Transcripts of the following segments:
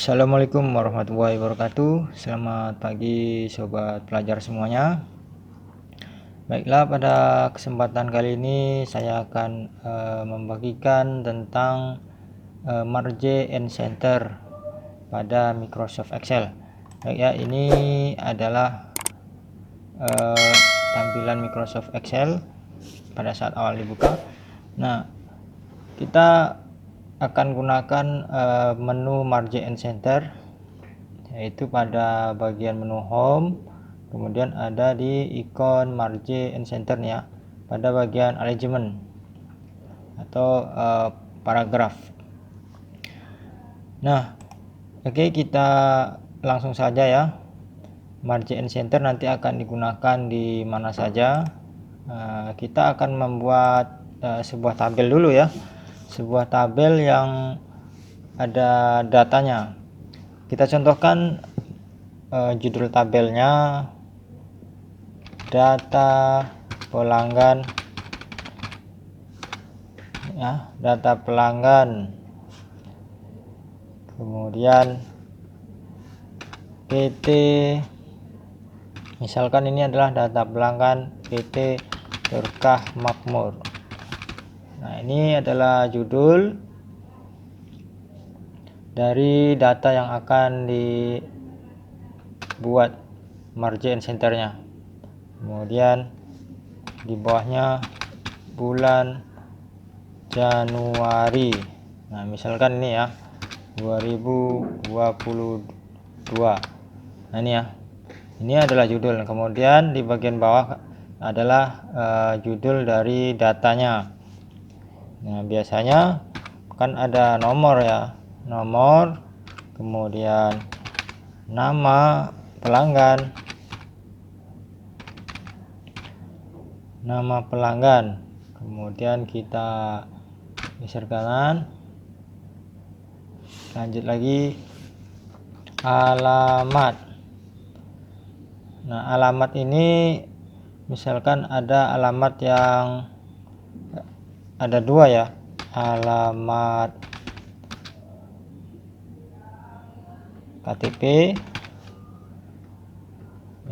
Assalamualaikum warahmatullahi wabarakatuh. Selamat pagi sobat pelajar semuanya. Baiklah, pada kesempatan kali ini saya akan membagikan tentang marge and center pada Microsoft Excel. Baik ya, ini adalah tampilan Microsoft Excel pada saat awal dibuka. Nah, kita akan gunakan menu marge and center, yaitu pada bagian menu home, kemudian ada di ikon marge and center ya, pada bagian arrangement atau paragraf. Nah, oke, kita langsung saja ya. Marge and center nanti akan digunakan di mana saja. Kita akan membuat sebuah tabel dulu ya, sebuah tabel yang ada datanya. Kita contohkan judul tabelnya data pelanggan ya, data pelanggan, kemudian PT, misalkan ini adalah data pelanggan PT Berkah Makmur. Nah, ini adalah judul dari data yang akan dibuat marge and centernya. Kemudian di bawahnya bulan Januari. Nah, misalkan ini ya 2022. Nah, ini ya, ini adalah judul. Kemudian di bagian bawah adalah judul dari datanya. Nah, biasanya kan ada nomor ya, nomor, kemudian nama pelanggan, kemudian kita geser kanan, lanjut lagi alamat. Nah, alamat ini misalkan ada alamat yang ada dua ya, alamat KTP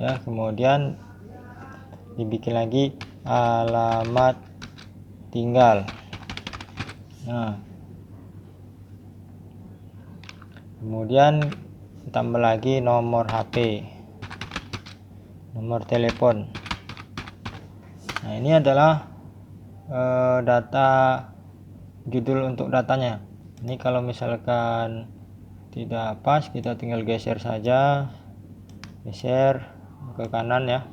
ya, kemudian dibikin lagi alamat tinggal. Nah, kemudian tambah lagi nomor HP, nomor telepon. Nah, ini adalah data judul untuk datanya. Ini kalau misalkan tidak pas, kita tinggal geser saja, geser ke kanan ya.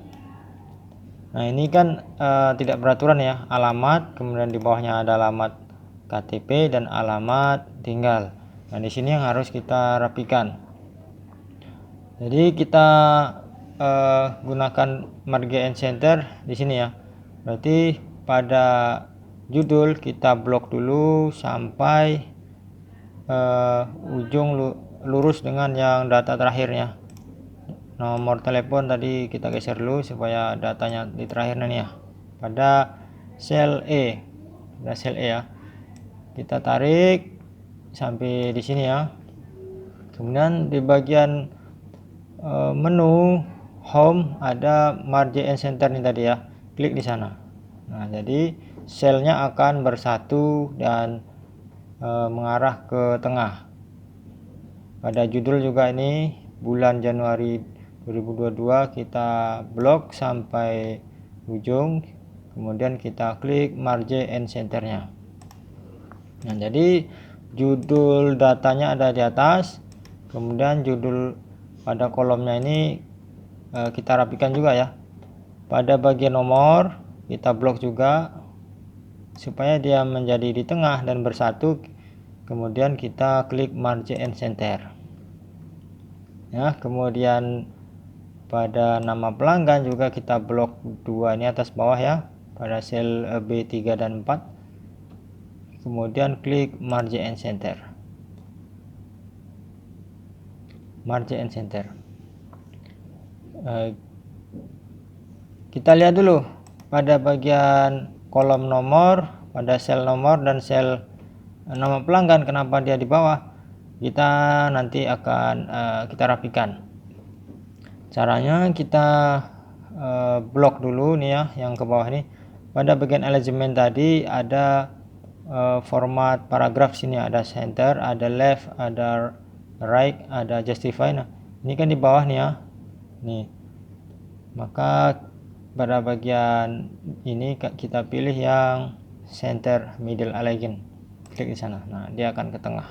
Nah, ini kan tidak beraturan ya, alamat, kemudian di bawahnya ada alamat KTP dan alamat tinggal. Nah, di sini yang harus kita rapikan. Jadi kita gunakan marge and center di sini ya. Berarti pada judul kita blok dulu sampai ujung lurus dengan yang data terakhirnya. Nomor telepon tadi kita geser dulu supaya datanya di terakhir nih ya, pada sel E, ya. Kita tarik sampai di sini ya. Kemudian di bagian menu home ada marge and center nih tadi ya, klik di sana. Nah, jadi selnya akan bersatu dan mengarah ke tengah. Pada judul juga ini bulan Januari 2022 kita blok sampai ujung, kemudian kita klik marge and centernya. Nah, jadi judul datanya ada di atas, kemudian judul pada kolomnya ini kita rapikan juga ya. Pada bagian nomor kita blok juga supaya dia menjadi di tengah dan bersatu, kemudian kita klik marge and center ya. Kemudian pada nama pelanggan juga kita blok dua ini atas bawah ya, pada sel B3 dan 4, kemudian klik marge and center. Kita lihat dulu pada bagian kolom nomor, pada sel nomor dan sel nama pelanggan, kenapa dia di bawah. kita nanti akan kita rapikan. Caranya kita blok dulu nih ya, yang ke bawah ini. Pada bagian elemen tadi ada format paragraf, sini ada center, ada left, ada right, ada justify. Nah, ini kan di bawah nih ya. Nih. Maka pada bagian ini kita pilih yang center middle align. Klik di sana. Nah, dia akan ke tengah.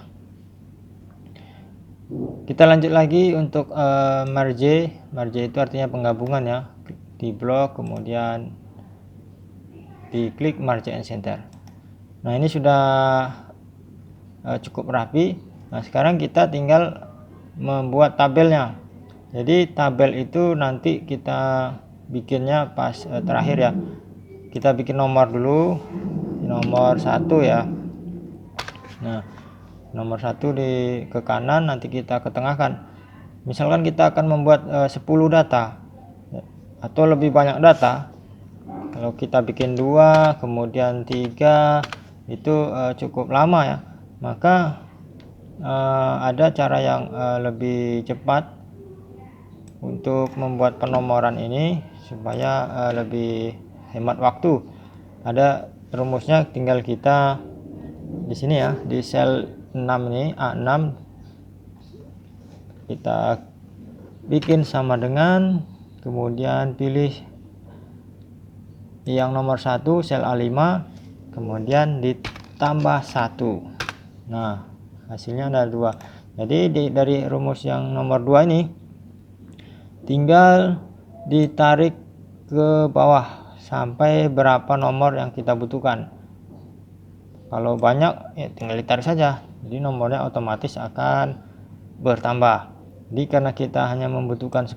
Kita lanjut lagi untuk merge. Merge itu artinya penggabungan ya. Di blok, kemudian diklik merge and center. Nah, ini sudah cukup rapi. Nah, sekarang kita tinggal membuat tabelnya. Jadi tabel itu nanti kita bikinnya pas terakhir ya. Kita bikin nomor dulu, nomor 1 ya. Nah, nomor 1 ke kanan, nanti kita ketengahkan. Misalkan kita akan membuat 10 data atau lebih banyak data. Kalau kita bikin 2 kemudian 3 itu cukup lama ya. Maka ada cara yang lebih cepat untuk membuat penomoran ini supaya lebih hemat waktu. Ada rumusnya, tinggal kita di sini ya, di sel 6 ini, A6, kita bikin sama dengan, kemudian pilih yang nomor 1 sel A5, kemudian ditambah 1. Nah, hasilnya ada 2. Jadi dari rumus yang nomor 2 ini tinggal ditarik ke bawah sampai berapa nomor yang kita butuhkan. Kalau banyak ya tinggal ditarik saja, jadi nomornya otomatis akan bertambah. Jadi karena kita hanya membutuhkan 10,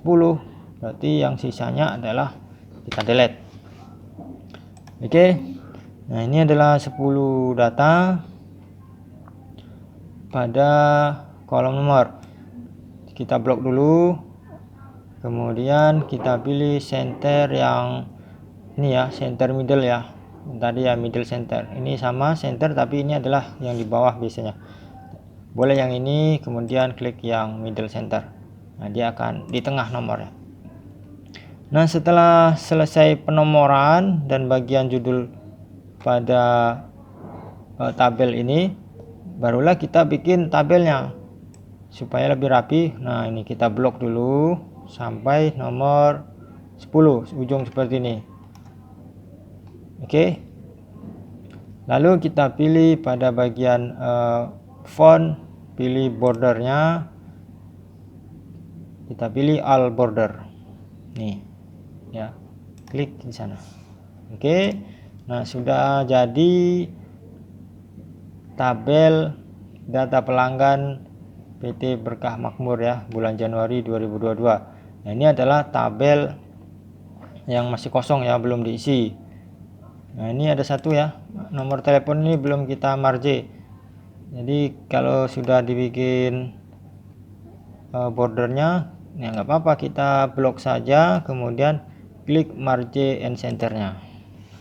berarti yang sisanya adalah kita delete. Oke. Nah, ini adalah 10 data pada kolom nomor. Kita blok dulu, kemudian kita pilih center yang ini ya, center middle ya. Tadi ya middle center. Ini sama center, tapi ini adalah yang di bawah biasanya. Boleh yang ini, kemudian klik yang middle center. Nah, dia akan di tengah nomornya. Nah, setelah selesai penomoran dan bagian judul pada tabel ini, barulah kita bikin tabelnya supaya lebih rapi. Nah, ini kita blok dulu sampai nomor 10, ujung seperti ini. Oke. Lalu kita pilih pada bagian font, pilih bordernya, kita pilih all border. Nih ya, klik di sana. Oke. Nah, sudah jadi tabel data pelanggan PT Berkah Makmur ya, bulan Januari 2022. Nah, ini adalah tabel yang masih kosong ya, belum diisi. Nah, ini ada satu ya, nomor telepon ini belum kita marge. Jadi kalau sudah dibikin bordernya, ya nggak apa-apa, kita blok saja, kemudian klik marge and centernya.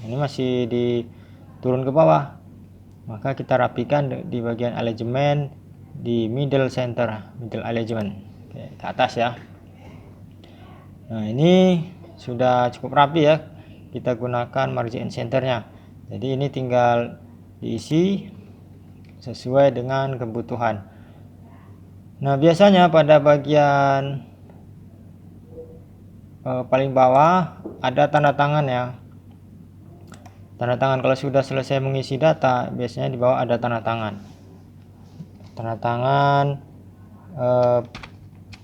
Ini masih diturun ke bawah, maka kita rapikan di bagian alignment di middle center, middle alignment. Oke, ke atas ya. Nah, ini sudah cukup rapi ya, kita gunakan marge and centernya. Jadi ini tinggal diisi sesuai dengan kebutuhan. Nah, biasanya pada bagian paling bawah ada tanda tangan ya. Tanda tangan kalau sudah selesai mengisi data, biasanya di bawah ada tanda tangan. Tanda tangan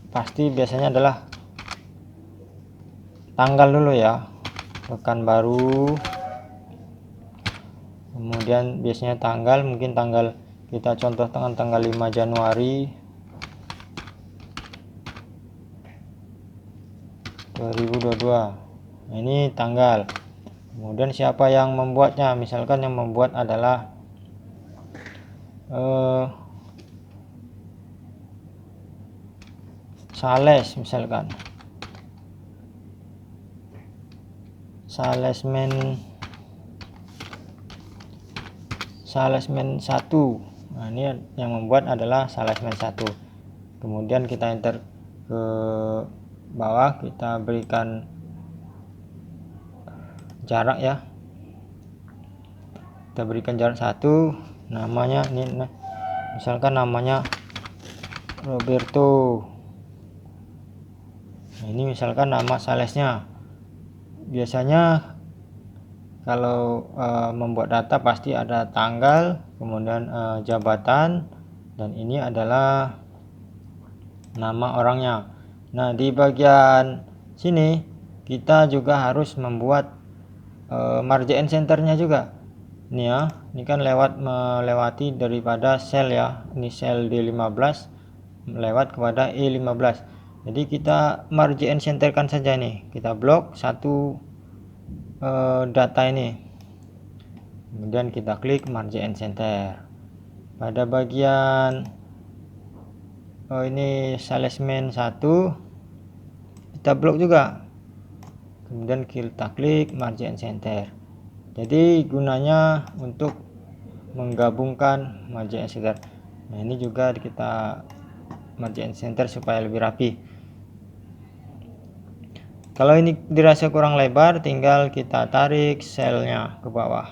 pasti biasanya adalah tanggal dulu ya, pekan baru, kemudian biasanya tanggal, mungkin tanggal, kita contoh tanggal 5 Januari 2022. Nah, ini tanggal. Kemudian siapa yang membuatnya, misalkan yang membuat adalah Sales, misalkan salesman 1. Nah, ini yang membuat adalah salesman 1. Kemudian kita enter ke bawah, kita berikan jarak ya, kita berikan jarak 1, namanya ini, misalkan namanya Roberto. Nah, ini misalkan nama salesnya. Biasanya kalau membuat data pasti ada tanggal, kemudian jabatan, dan ini adalah nama orangnya. Nah, di bagian sini kita juga harus membuat margin centernya juga. Ini ya, ini kan melewati daripada sel ya, ini sel D15 melewat kepada E15. Jadi kita margin centerkan saja nih, kita blok satu data ini, kemudian kita klik margin center. Pada bagian ini salesman 1 kita blok juga, kemudian kita klik margin center. Jadi gunanya untuk menggabungkan margin center. Nah, ini juga kita margin center supaya lebih rapi. Kalau ini dirasa kurang lebar, tinggal kita tarik selnya ke bawah.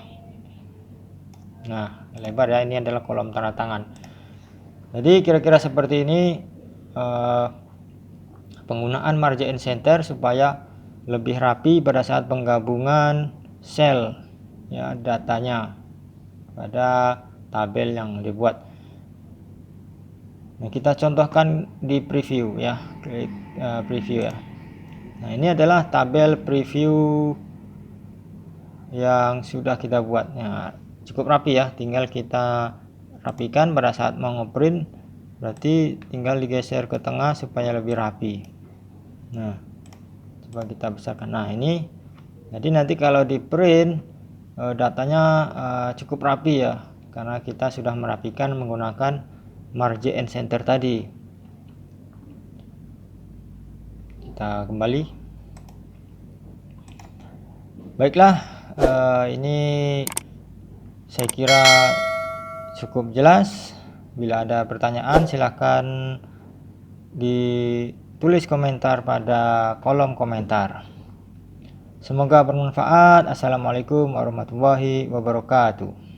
Nah, lebar ya, ini adalah kolom tanda tangan. Jadi kira-kira seperti ini penggunaan margin center supaya lebih rapi pada saat penggabungan sel ya, datanya pada tabel yang dibuat. Nah, kita contohkan di preview ya, klik preview ya. Nah, ini adalah tabel preview yang sudah kita buat. Nah, cukup rapi ya, tinggal kita rapikan pada saat mau ngeprint, berarti tinggal digeser ke tengah supaya lebih rapi. Nah, coba kita besarkan. Nah, ini jadi nanti kalau di print datanya cukup rapi ya, karena kita sudah merapikan menggunakan margin center tadi. Kita kembali. Baiklah, ini saya kira cukup jelas. Bila ada pertanyaan silahkan ditulis komentar pada kolom komentar. Semoga bermanfaat. Assalamualaikum warahmatullahi wabarakatuh.